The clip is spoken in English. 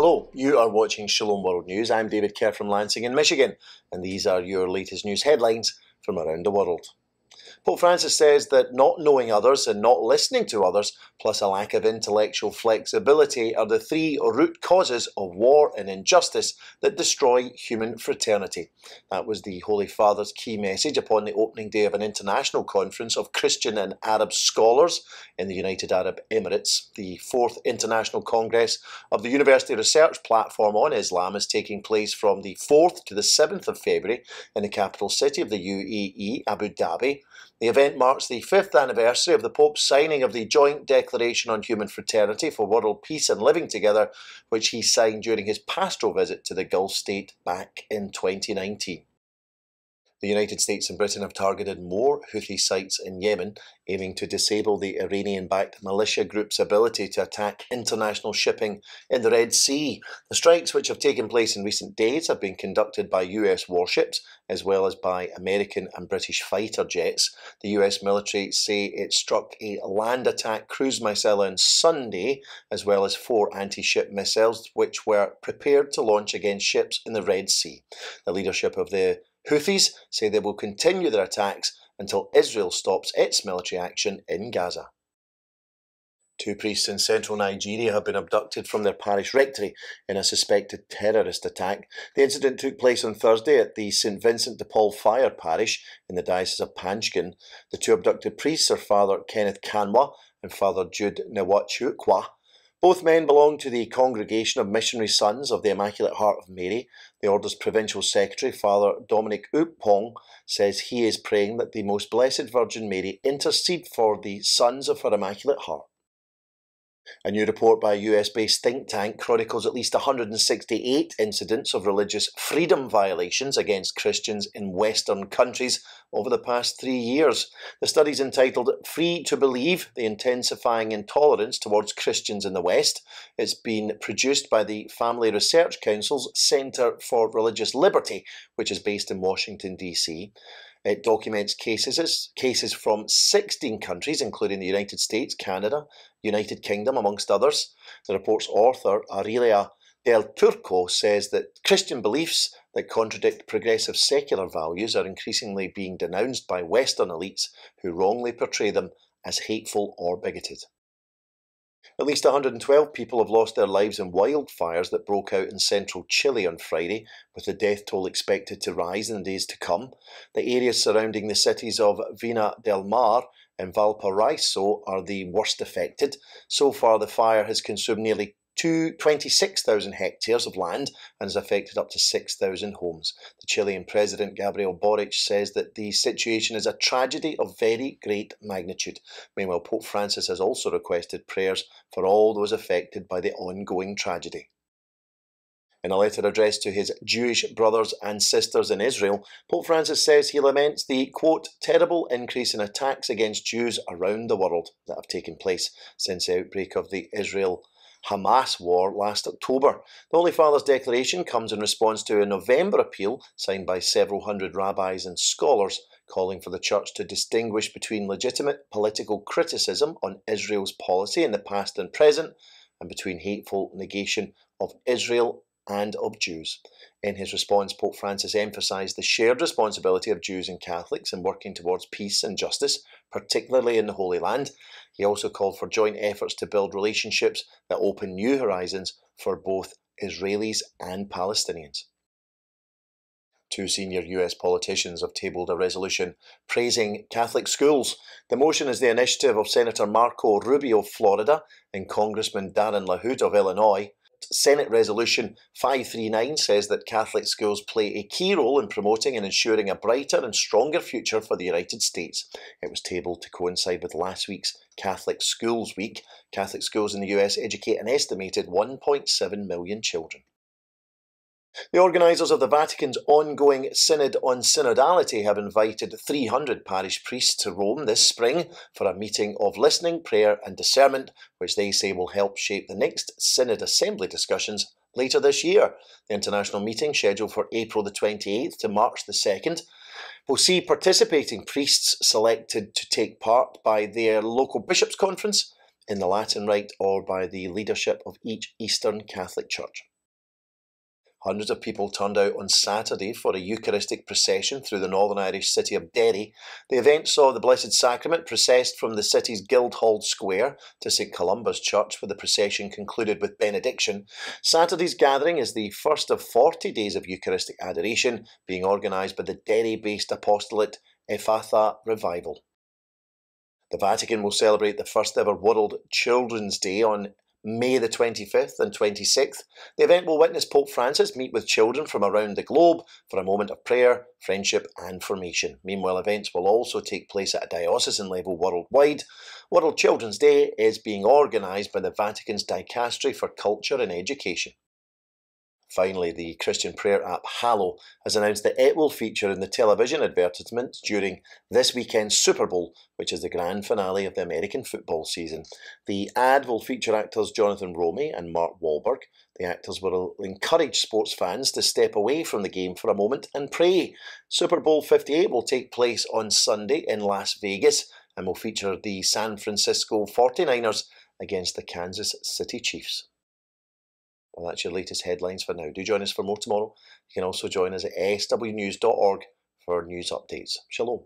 Hello, you are watching Shalom World News. I'm David Kerr from Lansing in Michigan, and these are your latest news headlines from around the world. Pope Francis says that not knowing others and not listening to others, plus a lack of intellectual flexibility, are the three root causes of war and injustice that destroy human fraternity. That was the Holy Father's key message upon the opening day of an international conference of Christian and Arab scholars in the United Arab Emirates. The 4th International Congress of the University Research Platform on Islam is taking place from the 4th to the 7th of February in the capital city of the UAE, Abu Dhabi. The event marks the 5th anniversary of the Pope's signing of the Joint Declaration on Human Fraternity for World Peace and Living Together, which he signed during his pastoral visit to the Gulf state back in 2019. The United States and Britain have targeted more Houthi sites in Yemen, aiming to disable the Iranian-backed militia group's ability to attack international shipping in the Red Sea. The strikes, which have taken place in recent days, have been conducted by US warships, as well as by American and British fighter jets. The US military say it struck a land attack cruise missile on Sunday, as well as 4 anti-ship missiles, which were prepared to launch against ships in the Red Sea. The leadership of the Houthis say they will continue their attacks until Israel stops its military action in Gaza. 2 priests in central Nigeria have been abducted from their parish rectory in a suspected terrorist attack. The incident took place on Thursday at the St Vincent de Paul Fire parish in the Diocese of Panchkin. The 2 abducted priests are Father Kenneth Kanwa and Father Jude Nwachukwa. Both men belong to the Congregation of Missionary Sons of the Immaculate Heart of Mary. The Order's Provincial Secretary, Father Dominic Upong, says he is praying that the Most Blessed Virgin Mary intercede for the Sons of her Immaculate Heart. A new report by a US-based think tank chronicles at least 168 incidents of religious freedom violations against Christians in Western countries over the past 3 years. The study is entitled Free to Believe, the Intensifying Intolerance Towards Christians in the West. It's been produced by the Family Research Council's Center for Religious Liberty, which is based in Washington, D.C. It documents cases from 16 countries, including the United States, Canada, United Kingdom, amongst others. The report's author, Aurelia Del Turco, says that Christian beliefs that contradict progressive secular values are increasingly being denounced by Western elites who wrongly portray them as hateful or bigoted. At least 112 people have lost their lives in wildfires that broke out in central Chile on Friday, with the death toll expected to rise in the days to come. The areas surrounding the cities of Vina del Mar and Valparaiso are the worst affected. So far, the fire has consumed nearly 26,000 hectares of land and has affected up to 6,000 homes. The Chilean President Gabriel Boric says that the situation is a tragedy of very great magnitude. Meanwhile, Pope Francis has also requested prayers for all those affected by the ongoing tragedy. In a letter addressed to his Jewish brothers and sisters in Israel, Pope Francis says he laments the, quote, terrible increase in attacks against Jews around the world that have taken place since the outbreak of the Israel-Hamas war last October. The Holy Father's declaration comes in response to a November appeal signed by several hundred rabbis and scholars calling for the Church to distinguish between legitimate political criticism on Israel's policy in the past and present and between hateful negation of Israel and of Jews. In his response, Pope Francis emphasised the shared responsibility of Jews and Catholics in working towards peace and justice, particularly in the Holy Land. He also called for joint efforts to build relationships that open new horizons for both Israelis and Palestinians. 2 senior US politicians have tabled a resolution praising Catholic schools. The motion is the initiative of Senator Marco Rubio of Florida and Congressman Darren LaHood of Illinois. Senate Resolution 539 says that Catholic schools play a key role in promoting and ensuring a brighter and stronger future for the United States. It was tabled to coincide with last week's Catholic Schools Week. Catholic schools in the US educate an estimated 1.7 million children. The organisers of the Vatican's ongoing Synod on Synodality have invited 300 parish priests to Rome this spring for a meeting of listening, prayer and discernment, which they say will help shape the next Synod Assembly discussions later this year. The international meeting, scheduled for April the 28th to March the 2nd, will see participating priests selected to take part by their local bishops' conference in the Latin Rite or by the leadership of each Eastern Catholic Church. Hundreds of people turned out on Saturday for a Eucharistic procession through the Northern Irish city of Derry. The event saw the Blessed Sacrament processed from the city's Guildhall Square to St Columba's Church, where the procession concluded with benediction. Saturday's gathering is the first of 40 days of Eucharistic adoration, being organised by the Derry-based apostolate Ephatha Revival. The Vatican will celebrate the first ever World Children's Day on May the 25th and 26th. The event will witness Pope Francis meet with children from around the globe for a moment of prayer, friendship and formation. Meanwhile, events will also take place at a diocesan level worldwide. World Children's Day is being organised by the Vatican's Dicastery for Culture and Education. Finally, the Christian prayer app Hallow has announced that it will feature in the television advertisements during this weekend's Super Bowl, which is the grand finale of the American football season. The ad will feature actors Jonathan Romy and Mark Wahlberg. The actors will encourage sports fans to step away from the game for a moment and pray. Super Bowl 58 will take place on Sunday in Las Vegas and will feature the San Francisco 49ers against the Kansas City Chiefs. Well, that's your latest headlines for now. Do join us for more tomorrow. You can also join us at swnews.org for news updates. Shalom.